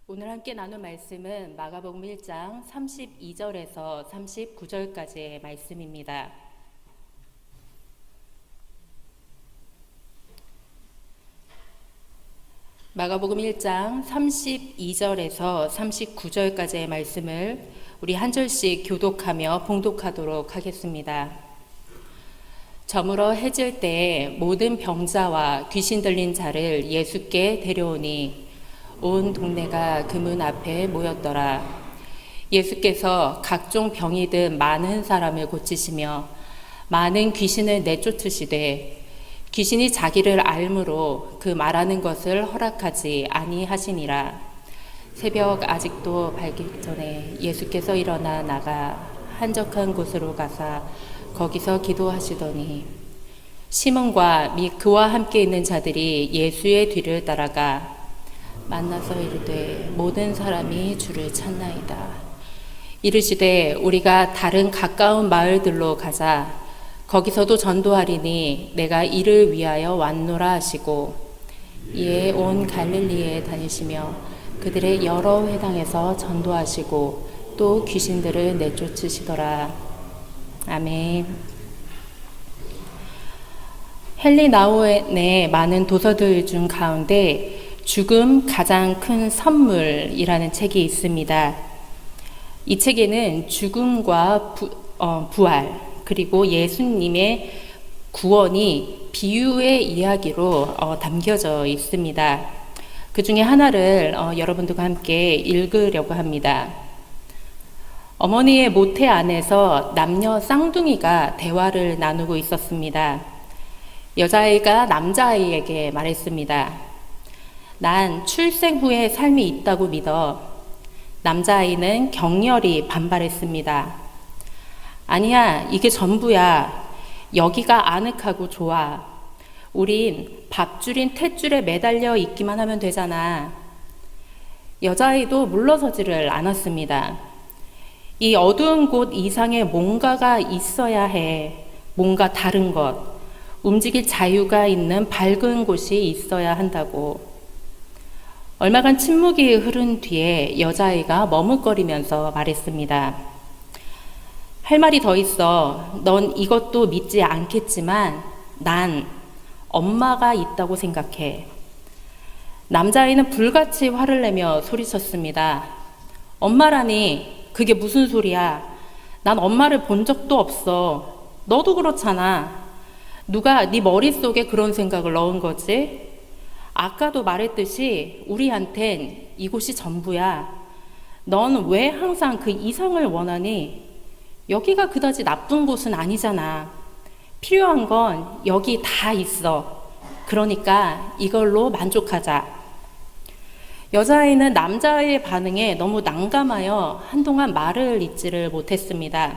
오늘 함께 나눌 말씀은 마가복음 1장 32절에서 39절까지의 말씀입니다. 마가복음 1장 32절에서 39절까지의 말씀을 우리 한 절씩 교독하며 봉독하도록 하겠습니다. 저물어 해질 때에 모든 병자와 귀신 들린 자를 예수께 데려오니 온 동네가 그 문 앞에 모였더라. 예수께서 각종 병이 든 많은 사람을 고치시며 많은 귀신을 내쫓으시되 귀신이 자기를 알므로 그 말하는 것을 허락하지 아니하시니라. 새벽 아직도 밝기 전에 예수께서 일어나 나가 한적한 곳으로 가사 거기서 기도하시더니 시몬과 및 그와 함께 있는 자들이 예수의 뒤를 따라가 만나서 이르되 모든 사람이 주를 찾나이다. 이르시되 우리가 다른 가까운 마을들로 가자. 거기서도 전도하리니 내가 이를 위하여 왔노라 하시고 이에 온 갈릴리에 다니시며 그들의 여러 회당에서 전도하시고 또 귀신들을 내쫓으시더라. 아멘. 헨리 나우엔의 많은 도서들 중 가운데 죽음 가장 큰 선물이라는 책이 있습니다. 이 책에는 죽음과 부활 그리고 예수님의 구원이 비유의 이야기로 담겨져 있습니다. 그 중에 하나를 여러분들과 함께 읽으려고 합니다. 어머니의 모태 안에서 남녀 쌍둥이가 대화를 나누고 있었습니다. 여자아이가 남자아이에게 말했습니다. 난 출생 후에 삶이 있다고 믿어. 남자아이는 격렬히 반발했습니다. 아니야, 이게 전부야. 여기가 아늑하고 좋아. 우린 밥줄인 탯줄에 매달려 있기만 하면 되잖아. 여자아이도 물러서지를 않았습니다. 이 어두운 곳 이상에 뭔가가 있어야 해. 뭔가 다른 것. 움직일 자유가 있는 밝은 곳이 있어야 한다고. 얼마간 침묵이 흐른 뒤에 여자아이가 머뭇거리면서 말했습니다. 할 말이 더 있어. 넌 이것도 믿지 않겠지만 난 엄마가 있다고 생각해. 남자아이는 불같이 화를 내며 소리쳤습니다. 엄마라니 그게 무슨 소리야. 난 엄마를 본 적도 없어. 너도 그렇잖아. 누가 네 머릿속에 그런 생각을 넣은 거지? 아까도 말했듯이 우리한텐 이곳이 전부야. 넌 왜 항상 그 이상을 원하니? 여기가 그다지 나쁜 곳은 아니잖아. 필요한 건 여기 다 있어. 그러니까 이걸로 만족하자. 여자아이는 남자아이의 반응에 너무 난감하여 한동안 말을 잇지를 못했습니다.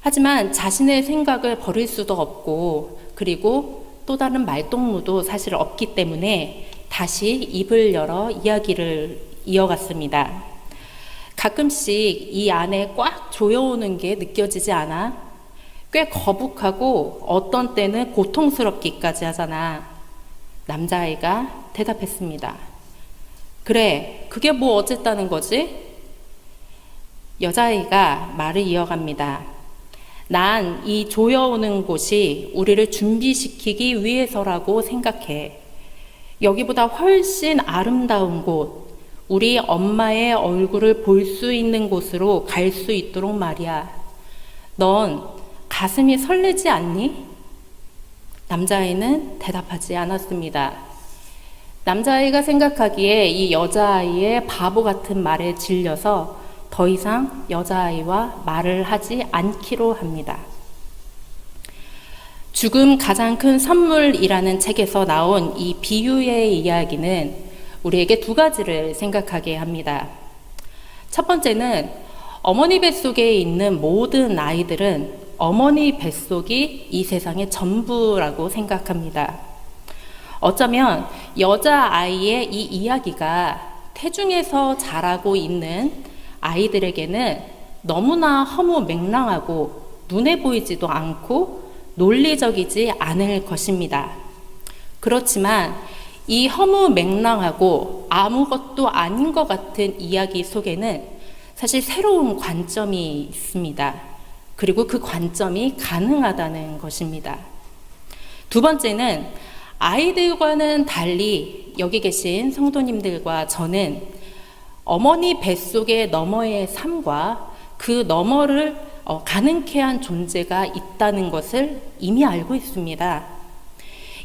하지만 자신의 생각을 버릴 수도 없고 그리고 또 다른 말동무도 사실 없기 때문에 다시 입을 열어 이야기를 이어갔습니다. 가끔씩 이 안에 꽉 조여오는 게 느껴지지 않아? 꽤 거북하고 어떤 때는 고통스럽기까지 하잖아. 남자아이가 대답했습니다. 그래, 그게 뭐 어쨌다는 거지? 여자아이가 말을 이어갑니다. 난 이 조여오는 곳이 우리를 준비시키기 위해서라고 생각해. 여기보다 훨씬 아름다운 곳, 우리 엄마의 얼굴을 볼 수 있는 곳으로 갈 수 있도록 말이야. 넌 가슴이 설레지 않니? 남자아이는 대답하지 않았습니다. 남자아이가 생각하기에 이 여자아이의 바보 같은 말에 질려서 더 이상 여자아이와 말을 하지 않기로 합니다. 죽음 가장 큰 선물이라는 책에서 나온 이 비유의 이야기는 우리에게 두 가지를 생각하게 합니다. 첫 번째는 어머니 뱃속에 있는 모든 아이들은 어머니 뱃속이 이 세상의 전부라고 생각합니다. 어쩌면 여자아이의 이 이야기가 태중에서 자라고 있는 아이들에게는 너무나 허무맹랑하고 눈에 보이지도 않고 논리적이지 않을 것입니다. 그렇지만 이 허무맹랑하고 아무것도 아닌 것 같은 이야기 속에는 사실 새로운 관점이 있습니다. 그리고 그 관점이 가능하다는 것입니다. 두 번째는 아이들과는 달리 여기 계신 성도님들과 저는 어머니 뱃속의 너머의 삶과 그 너머를 가능케 한 존재가 있다는 것을 이미 알고 있습니다.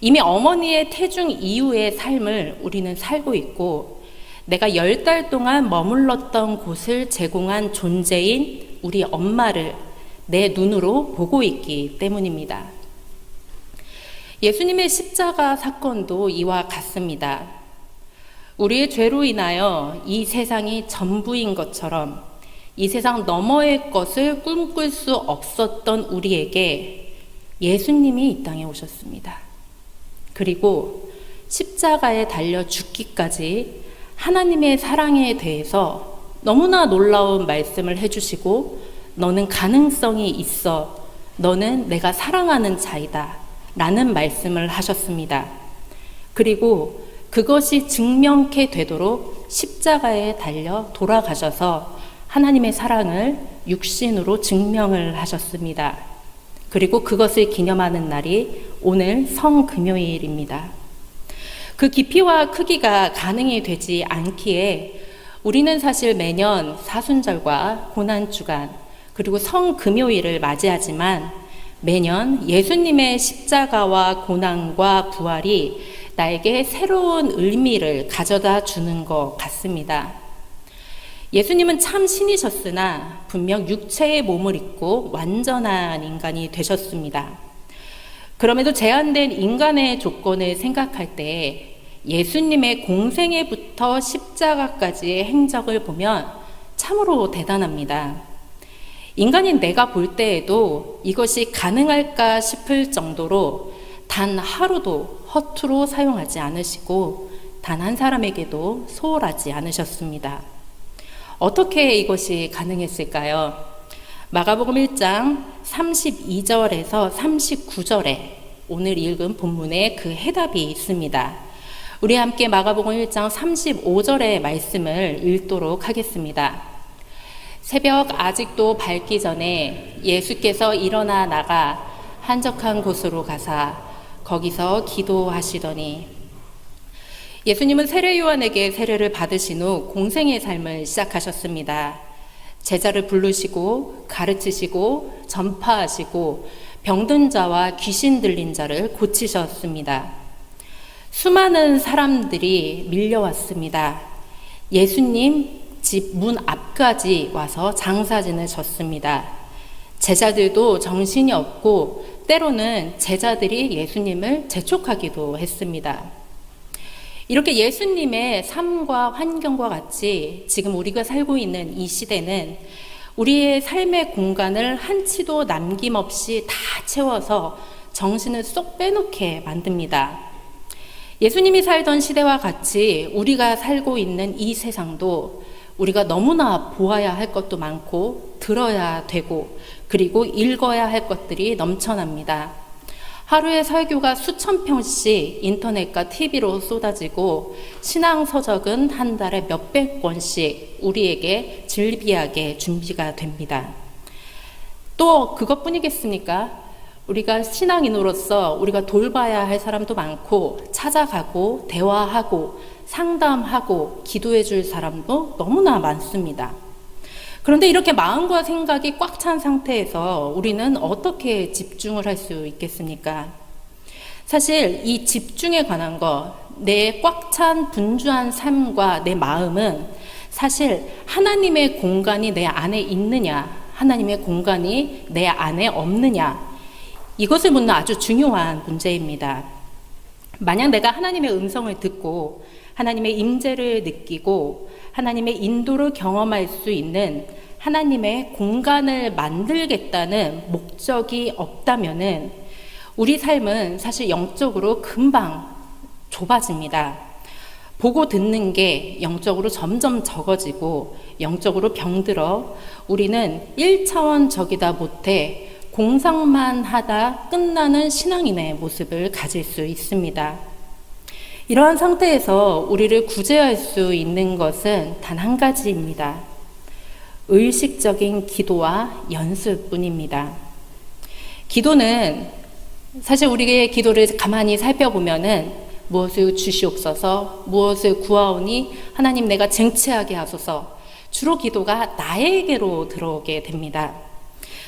이미 어머니의 태중 이후의 삶을 우리는 살고 있고 내가 10달 동안 머물렀던 곳을 제공한 존재인 우리 엄마를 내 눈으로 보고 있기 때문입니다. 예수님의 십자가 사건도 이와 같습니다. 우리의 죄로 인하여 이 세상이 전부인 것처럼 이 세상 너머의 것을 꿈꿀 수 없었던 우리에게 예수님이 이 땅에 오셨습니다. 그리고 십자가에 달려 죽기까지 하나님의 사랑에 대해서 너무나 놀라운 말씀을 해주시고 너는 가능성이 있어. 너는 내가 사랑하는 자이다. 라는 말씀을 하셨습니다. 그리고 그것이 증명케 되도록 십자가에 달려 돌아가셔서 하나님의 사랑을 육신으로 증명을 하셨습니다. 그리고 그것을 기념하는 날이 오늘 성금요일입니다. 그 깊이와 크기가 가능이 되지 않기에 우리는 사실 매년 사순절과 고난주간 그리고 성금요일을 맞이하지만 매년 예수님의 십자가와 고난과 부활이 나에게 새로운 의미를 가져다 주는 것 같습니다. 예수님은 참 신이셨으나 분명 육체의 몸을 입고 완전한 인간이 되셨습니다. 그럼에도 제한된 인간의 조건을 생각할 때 예수님의 공생애부터 십자가까지의 행적을 보면 참으로 대단합니다. 인간인 내가 볼 때에도 이것이 가능할까 싶을 정도로 단 하루도 허투루 사용하지 않으시고 단 한 사람에게도 소홀하지 않으셨습니다. 어떻게 이것이 가능했을까요? 마가복음 1장 32절에서 39절에 오늘 읽은 본문에 그 해답이 있습니다. 우리 함께 마가복음 1장 35절의 말씀을 읽도록 하겠습니다. 새벽 아직도 밝기 전에 예수께서 일어나 나가 한적한 곳으로 가사 거기서 기도하시더니 예수님은 세례 요한에게 세례를 받으신 후 공생의 삶을 시작하셨습니다. 제자를 부르시고 가르치시고 전파하시고 병든 자와 귀신 들린 자를 고치셨습니다. 수많은 사람들이 밀려왔습니다. 예수님 집 문 앞까지 와서 장사진을 졌습니다. 제자들도 정신이 없고 때로는 제자들이 예수님을 재촉하기도 했습니다. 이렇게 예수님의 삶과 환경과 같이 지금 우리가 살고 있는 이 시대는 우리의 삶의 공간을 한치도 남김없이 다 채워서 정신을 쏙 빼놓게 만듭니다. 예수님이 살던 시대와 같이 우리가 살고 있는 이 세상도 우리가 너무나 보아야 할 것도 많고 들어야 되고 그리고 읽어야 할 것들이 넘쳐납니다. 하루에 설교가 수천 편씩 인터넷과 TV로 쏟아지고 신앙서적은 한 달에 몇백 권씩 우리에게 즐비하게 준비가 됩니다. 또 그것뿐이겠습니까? 우리가 신앙인으로서 우리가 돌봐야 할 사람도 많고 찾아가고 대화하고 상담하고 기도해 줄 사람도 너무나 많습니다. 그런데 이렇게 마음과 생각이 꽉 찬 상태에서 우리는 어떻게 집중을 할 수 있겠습니까? 사실 이 집중에 관한 것, 내 꽉 찬 분주한 삶과 내 마음은 사실 하나님의 공간이 내 안에 있느냐, 하나님의 공간이 내 안에 없느냐, 이것을 묻는 아주 중요한 문제입니다. 만약 내가 하나님의 음성을 듣고 하나님의 임재를 느끼고 하나님의 인도를 경험할 수 있는 하나님의 공간을 만들겠다는 목적이 없다면은 우리 삶은 사실 영적으로 금방 좁아집니다. 보고 듣는 게 영적으로 점점 적어지고 영적으로 병들어 우리는 1차원적이다 못해 공상만 하다 끝나는 신앙인의 모습을 가질 수 있습니다. 이러한 상태에서 우리를 구제할 수 있는 것은 단 한 가지입니다. 의식적인 기도와 연습뿐입니다. 기도는 사실 우리의 기도를 가만히 살펴보면은 무엇을 주시옵소서, 무엇을 구하오니 하나님 내가 쟁취하게 하소서, 주로 기도가 나에게로 들어오게 됩니다.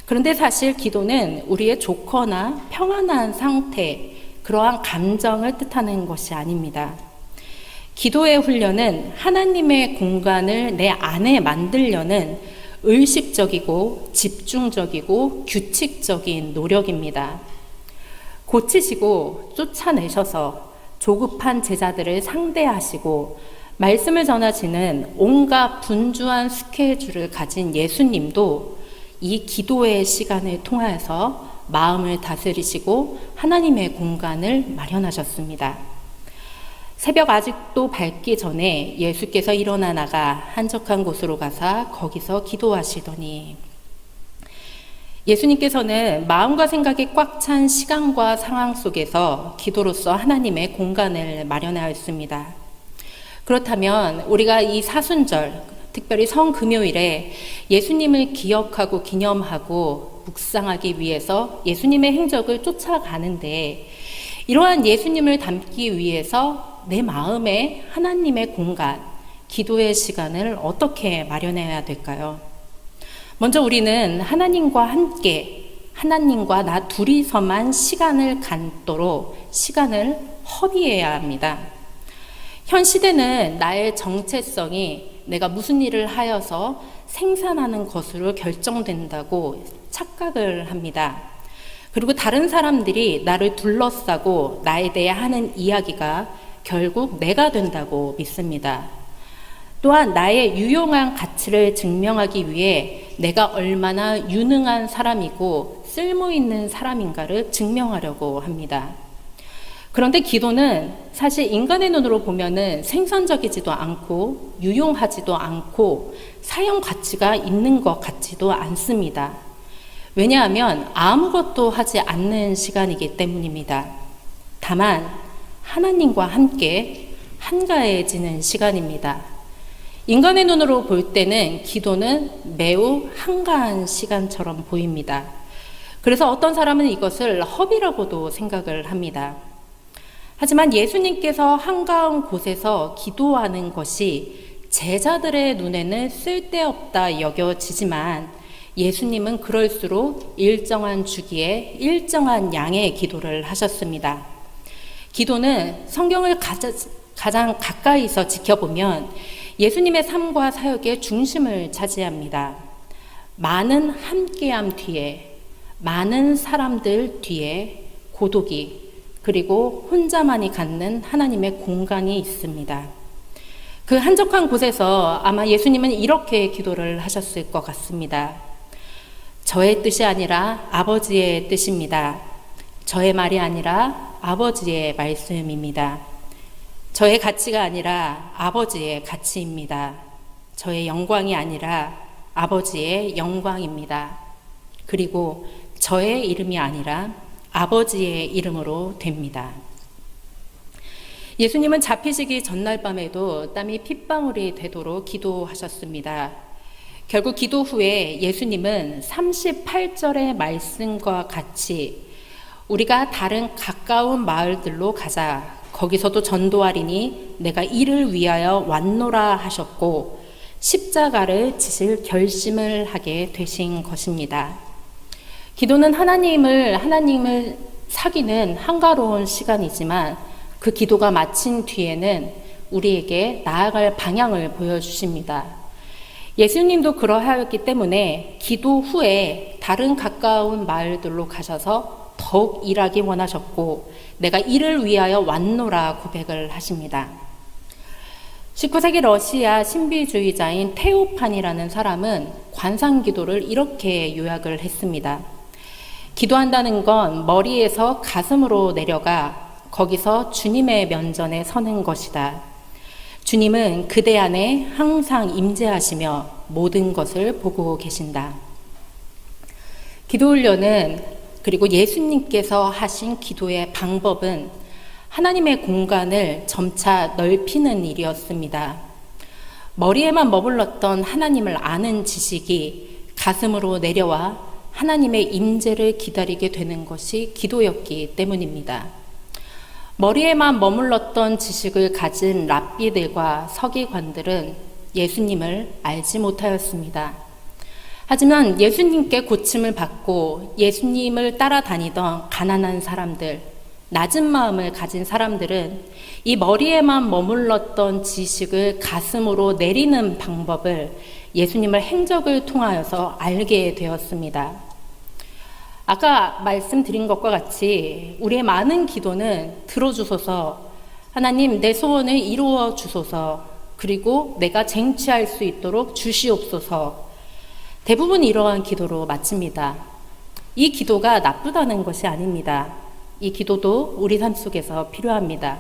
그런데 사실 기도는 우리의 좋거나 평안한 상태, 그러한 감정을 뜻하는 것이 아닙니다. 기도의 훈련은 하나님의 공간을 내 안에 만들려는 의식적이고 집중적이고 규칙적인 노력입니다. 고치시고 쫓아내셔서 조급한 제자들을 상대하시고 말씀을 전하시는 온갖 분주한 스케줄을 가진 예수님도 이 기도의 시간을 통하여서 마음을 다스리시고 하나님의 공간을 마련하셨습니다. 새벽 아직도 밝기 전에 예수께서 일어나 나가 한적한 곳으로 가사 거기서 기도하시더니, 예수님께서는 마음과 생각이 꽉 찬 시간과 상황 속에서 기도로서 하나님의 공간을 마련하였습니다. 그렇다면 우리가 이 사순절, 특별히 성금요일에 예수님을 기억하고 기념하고 묵상하기 위해서 예수님의 행적을 쫓아가는데, 이러한 예수님을 담기 위해서 내 마음에 하나님의 공간, 기도의 시간을 어떻게 마련해야 될까요? 먼저 우리는 하나님과 함께, 하나님과 나 둘이서만 시간을 갖도록 시간을 허비해야 합니다. 현 시대는 나의 정체성이 내가 무슨 일을 하여서 생산하는 것으로 결정된다고 착각을 합니다. 그리고 다른 사람들이 나를 둘러싸고 나에 대해 하는 이야기가 결국 내가 된다고 믿습니다. 또한 나의 유용한 가치를 증명하기 위해 내가 얼마나 유능한 사람이고 쓸모 있는 사람인가를 증명하려고 합니다. 그런데 기도는 사실 인간의 눈으로 보면은 생산적이지도 않고 유용하지도 않고 사용 가치가 있는 것 같지도 않습니다. 왜냐하면 아무것도 하지 않는 시간이기 때문입니다. 다만 하나님과 함께 한가해지는 시간입니다. 인간의 눈으로 볼 때는 기도는 매우 한가한 시간처럼 보입니다. 그래서 어떤 사람은 이것을 허비라고도 생각을 합니다. 하지만 예수님께서 한가한 곳에서 기도하는 것이 제자들의 눈에는 쓸데없다 여겨지지만, 예수님은 그럴수록 일정한 주기에 일정한 양의 기도를 하셨습니다. 기도는 성경을 가장 가까이서 지켜보면 예수님의 삶과 사역의 중심을 차지합니다. 많은 함께함 뒤에, 많은 사람들 뒤에 고독이, 그리고 혼자만이 갖는 하나님의 공간이 있습니다. 그 한적한 곳에서 아마 예수님은 이렇게 기도를 하셨을 것 같습니다. 저의 뜻이 아니라 아버지의 뜻입니다. 저의 말이 아니라 아버지의 말씀입니다. 저의 가치가 아니라 아버지의 가치입니다. 저의 영광이 아니라 아버지의 영광입니다. 그리고 저의 이름이 아니라 아버지의 이름으로 됩니다. 예수님은 잡히시기 전날 밤에도 땀이 핏방울이 되도록 기도하셨습니다. 결국 기도 후에 예수님은 38절의 말씀과 같이 우리가 다른 가까운 마을들로 가자, 거기서도 전도하리니 내가 이를 위하여 왔노라 하셨고 십자가를 지실 결심을 하게 되신 것입니다. 기도는 하나님을 사귀는 한가로운 시간이지만 그 기도가 마친 뒤에는 우리에게 나아갈 방향을 보여주십니다. 예수님도 그러하였기 때문에 기도 후에 다른 가까운 마을들로 가셔서 더욱 일하기 원하셨고 내가 이를 위하여 왔노라 고백을 하십니다. 19세기 러시아 신비주의자인 테오판이라는 사람은 관상기도를 이렇게 요약을 했습니다. 기도한다는 건 머리에서 가슴으로 내려가 거기서 주님의 면전에 서는 것이다. 주님은 그대 안에 항상 임재하시며 모든 것을 보고 계신다. 기도 훈련은, 그리고 예수님께서 하신 기도의 방법은 하나님의 공간을 점차 넓히는 일이었습니다. 머리에만 머물렀던 하나님을 아는 지식이 가슴으로 내려와 하나님의 임재를 기다리게 되는 것이 기도였기 때문입니다. 머리에만 머물렀던 지식을 가진 랍비들과 서기관들은 예수님을 알지 못하였습니다. 하지만 예수님께 고침을 받고 예수님을 따라다니던 가난한 사람들, 낮은 마음을 가진 사람들은 이 머리에만 머물렀던 지식을 가슴으로 내리는 방법을 예수님의 행적을 통하여서 알게 되었습니다. 아까 말씀드린 것과 같이 우리의 많은 기도는 들어주소서, 하나님 내 소원을 이루어 주소서, 그리고 내가 쟁취할 수 있도록 주시옵소서, 대부분 이러한 기도로 마칩니다. 이 기도가 나쁘다는 것이 아닙니다. 이 기도도 우리 삶 속에서 필요합니다.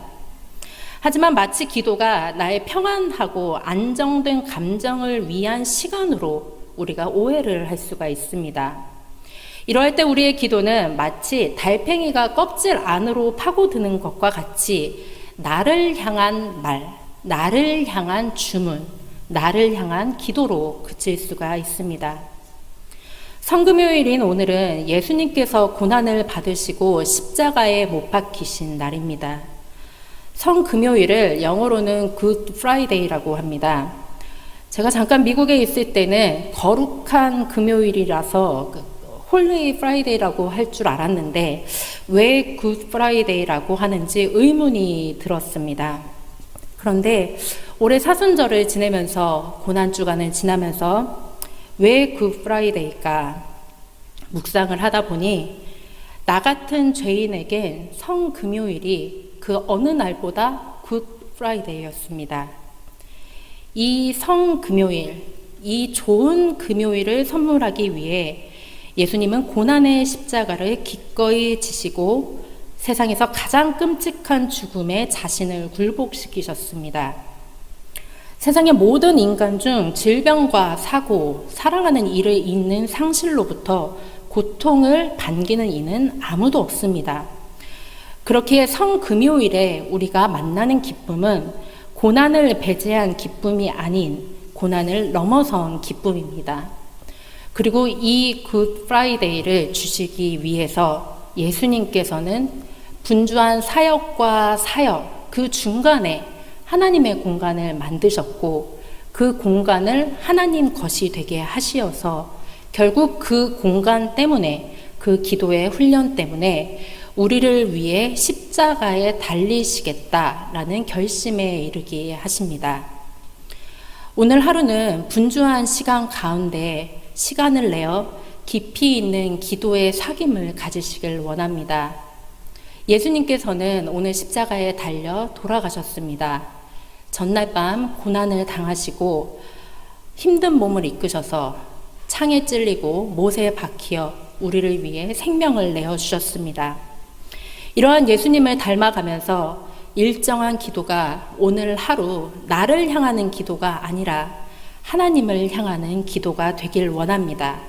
하지만 마치 기도가 나의 평안하고 안정된 감정을 위한 시간으로 우리가 오해를 할 수가 있습니다. 이러할 때 우리의 기도는 마치 달팽이가 껍질 안으로 파고드는 것과 같이 나를 향한 말, 나를 향한 주문, 나를 향한 기도로 그칠 수가 있습니다. 성금요일인 오늘은 예수님께서 고난을 받으시고 십자가에 못 박히신 날입니다. 성금요일을 영어로는 Good Friday라고 합니다. 제가 잠깐 미국에 있을 때는 거룩한 금요일이라서 홀리 프라이데이라고 할 줄 알았는데 왜 굿 프라이데이라고 하는지 의문이 들었습니다. 그런데 올해 사순절을 지내면서 고난주간을 지나면서 왜 굿 프라이데이일까 묵상을 하다 보니 나 같은 죄인에겐 성금요일이 그 어느 날보다 굿 프라이데이였습니다. 이 성금요일, 이 좋은 금요일을 선물하기 위해 예수님은 고난의 십자가를 기꺼이 지시고 세상에서 가장 끔찍한 죽음에 자신을 굴복시키셨습니다. 세상의 모든 인간 중 질병과 사고, 사랑하는 이를 잃는 상실로부터 고통을 반기는 이는 아무도 없습니다. 그렇기에 성금요일에 우리가 만나는 기쁨은 고난을 배제한 기쁨이 아닌 고난을 넘어선 기쁨입니다. 그리고 이 굿 프라이데이를 주시기 위해서 예수님께서는 분주한 사역과 사역, 그 중간에 하나님의 공간을 만드셨고 그 공간을 하나님 것이 되게 하시어서 결국 그 공간 때문에, 그 기도의 훈련 때문에 우리를 위해 십자가에 달리시겠다라는 결심에 이르게 하십니다. 오늘 하루는 분주한 시간 가운데 시간을 내어 깊이 있는 기도의 사귐을 가지시길 원합니다. 예수님께서는 오늘 십자가에 달려 돌아가셨습니다. 전날 밤 고난을 당하시고 힘든 몸을 이끄셔서 창에 찔리고 못에 박히어 우리를 위해 생명을 내어주셨습니다. 이러한 예수님을 닮아가면서 일정한 기도가 오늘 하루 나를 향하는 기도가 아니라 하나님을 향하는 기도가 되길 원합니다.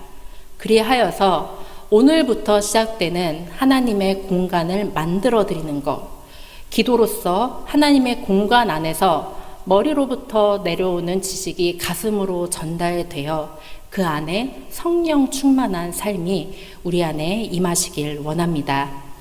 그리하여서 오늘부터 시작되는 하나님의 공간을 만들어 드리는 것, 기도로서 하나님의 공간 안에서 머리로부터 내려오는 지식이 가슴으로 전달되어 그 안에 성령 충만한 삶이 우리 안에 임하시길 원합니다.